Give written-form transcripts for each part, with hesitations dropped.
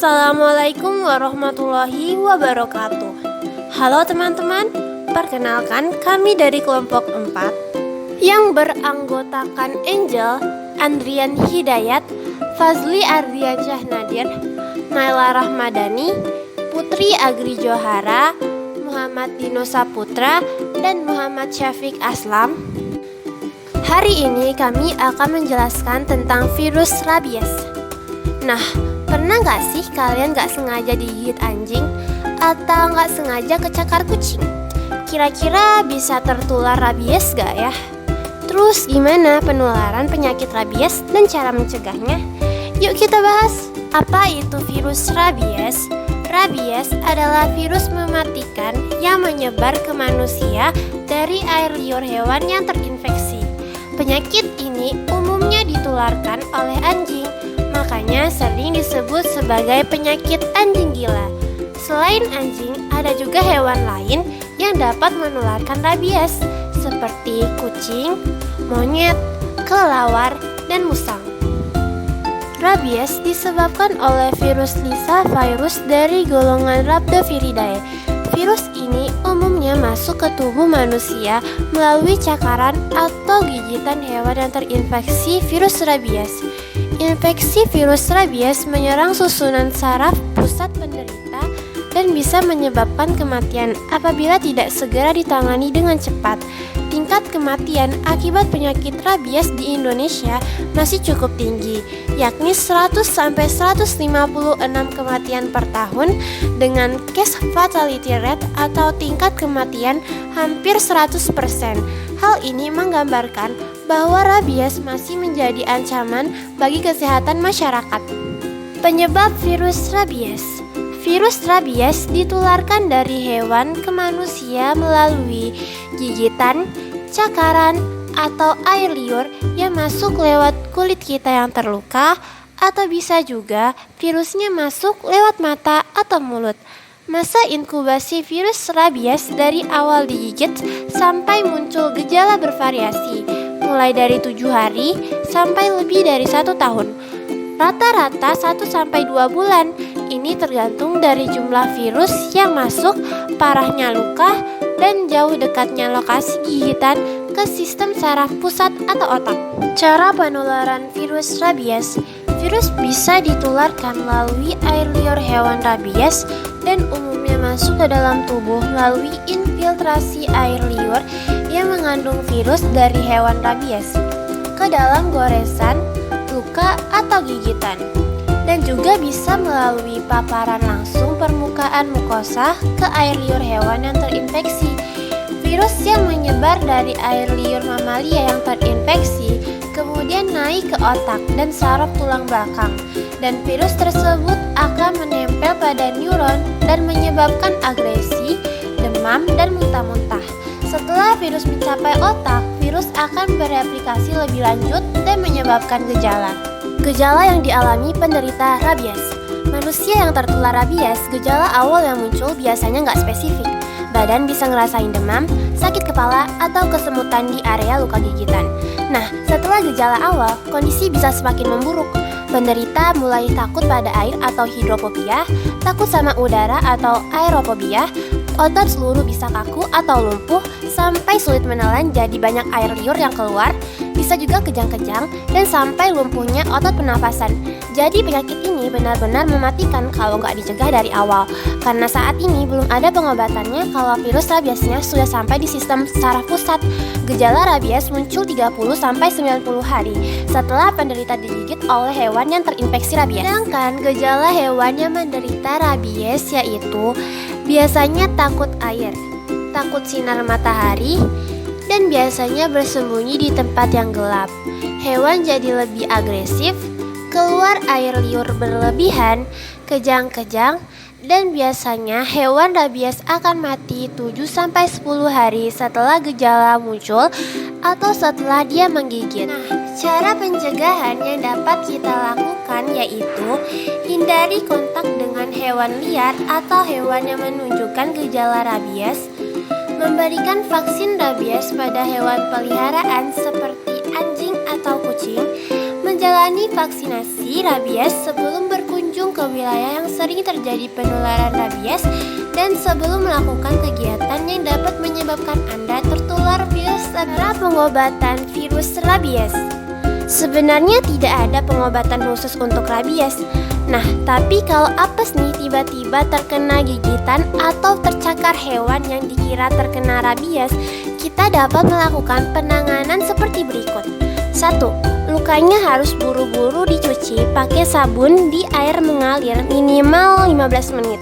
Assalamualaikum warahmatullahi wabarakatuh. Halo teman-teman, perkenalkan kami dari kelompok 4 yang beranggotakan Angel, Andrian Hidayat, Fazli Ardiansyah Nadir, Naila Rahmadani, Putri Agri Johara, Muhammad Dino Saputra, dan Muhammad Syafiq Aslam. Hari ini kami akan menjelaskan tentang virus rabies. Nah, pernah gak sih kalian gak sengaja digigit anjing atau gak sengaja kecakar kucing? Kira-kira bisa tertular rabies gak ya? Terus gimana penularan penyakit rabies dan cara mencegahnya? Yuk kita bahas. Apa itu virus rabies? Rabies adalah virus mematikan yang menyebar ke manusia dari air liur hewan yang terinfeksi. Penyakit ini umumnya ditularkan oleh anjing, makanya sering disebut sebagai penyakit anjing gila. Selain anjing, ada juga hewan lain yang dapat menularkan rabies, seperti kucing, monyet, kelelawar, dan musang. Rabies disebabkan oleh virus Lissa virus dari golongan Rhabdoviridae. Virus ini umumnya masuk ke tubuh manusia melalui cakaran atau gigitan hewan yang terinfeksi virus rabies. Infeksi virus rabies menyerang susunan saraf pusat penderita dan bisa menyebabkan kematian apabila tidak segera ditangani dengan cepat. Tingkat kematian akibat penyakit rabies di Indonesia masih cukup tinggi, yakni 100-156 kematian per tahun dengan case fatality rate atau tingkat kematian hampir 100%. Hal ini menggambarkan bahwa rabies masih menjadi ancaman bagi kesehatan masyarakat. Penyebab virus rabies. Virus rabies ditularkan dari hewan ke manusia melalui gigitan, cakaran, atau air liur yang masuk lewat kulit kita yang terluka, atau bisa juga virusnya masuk lewat mata atau mulut. Masa inkubasi virus rabies dari awal digigit sampai muncul gejala bervariasi, mulai dari 7 hari sampai lebih dari 1 tahun. Rata-rata 1-2 bulan. Ini tergantung dari jumlah virus yang masuk, parahnya luka, dan jauh dekatnya lokasi gigitan ke sistem saraf pusat atau otak. Cara penularan virus rabies. Virus bisa ditularkan melalui air liur hewan rabies dan umumnya masuk ke dalam tubuh melalui infiltrasi air liur yang mengandung virus dari hewan rabies ke dalam goresan, luka, atau gigitan. Dan juga bisa melalui paparan langsung permukaan mukosa ke air liur hewan yang terinfeksi. Virus yang menyebar dari air liur mamalia yang terinfeksi kemudian naik ke otak dan saraf tulang belakang, dan virus tersebut akan menempel pada neuron dan menyebabkan agresi, demam, dan muntah-muntah. Setelah virus mencapai otak, virus akan bereplikasi lebih lanjut dan menyebabkan gejala. Gejala yang dialami penderita rabies. Manusia yang tertular rabies, gejala awal yang muncul biasanya nggak spesifik. Badan bisa ngerasain demam, sakit kepala, atau kesemutan di area luka gigitan. Nah, setelah gejala awal, kondisi bisa semakin memburuk. Penderita mulai takut pada air atau hidrofobia, takut sama udara atau aerofobia, otot seluruh bisa kaku atau lumpuh, sampai sulit menelan jadi banyak air liur yang keluar, bisa juga kejang-kejang, dan sampai lumpuhnya otot pernafasan. Jadi penyakit ini benar-benar mematikan kalau nggak dicegah dari awal. Karena saat ini belum ada pengobatannya kalau virus rabiesnya sudah sampai di sistem saraf pusat. Gejala rabies muncul 30-90 hari setelah penderita digigit oleh hewan yang terinfeksi rabies. Sedangkan gejala hewan yang menderita rabies yaitu biasanya takut air, takut sinar matahari, dan biasanya bersembunyi di tempat yang gelap. Hewan jadi lebih agresif, keluar air liur berlebihan, kejang-kejang, dan biasanya hewan rabies akan mati 7-10 hari setelah gejala muncul atau setelah dia menggigit. Nah, cara pencegahan yang dapat kita lakukan yaitu hindari kontak dengan hewan liar atau hewan yang menunjukkan gejala rabies, memberikan vaksin rabies pada hewan peliharaan seperti anjing atau kucing, menjalani vaksinasi rabies sebelum berkunjung ke ke wilayah yang sering terjadi penularan rabies dan sebelum melakukan kegiatan yang dapat menyebabkan Anda tertular virus karena pengobatan virus rabies. Sebenarnya tidak ada pengobatan khusus untuk rabies. Nah, tapi kalau apes nih tiba-tiba terkena gigitan atau tercakar hewan yang dikira terkena rabies, kita dapat melakukan penanganan seperti berikut. 1. Lukanya harus buru-buru dicuci pakai sabun di air mengalir minimal 15 menit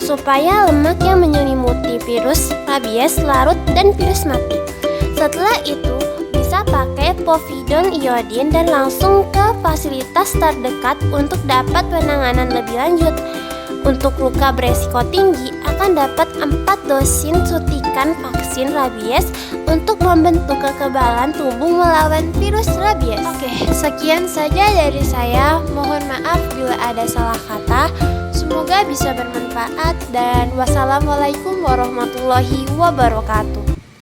supaya lemak yang menyelimuti virus rabies larut dan virus mati. Setelah itu, bisa pakai povidone iodin dan langsung ke fasilitas terdekat untuk dapat penanganan lebih lanjut. Untuk luka beresiko tinggi akan dapat 4 dosis suntikan vaksin rabies untuk membentuk kekebalan tubuh melawan virus rabies. Oke, sekian saja dari saya. Mohon maaf bila ada salah kata. Semoga bisa bermanfaat dan wassalamualaikum warahmatullahi wabarakatuh.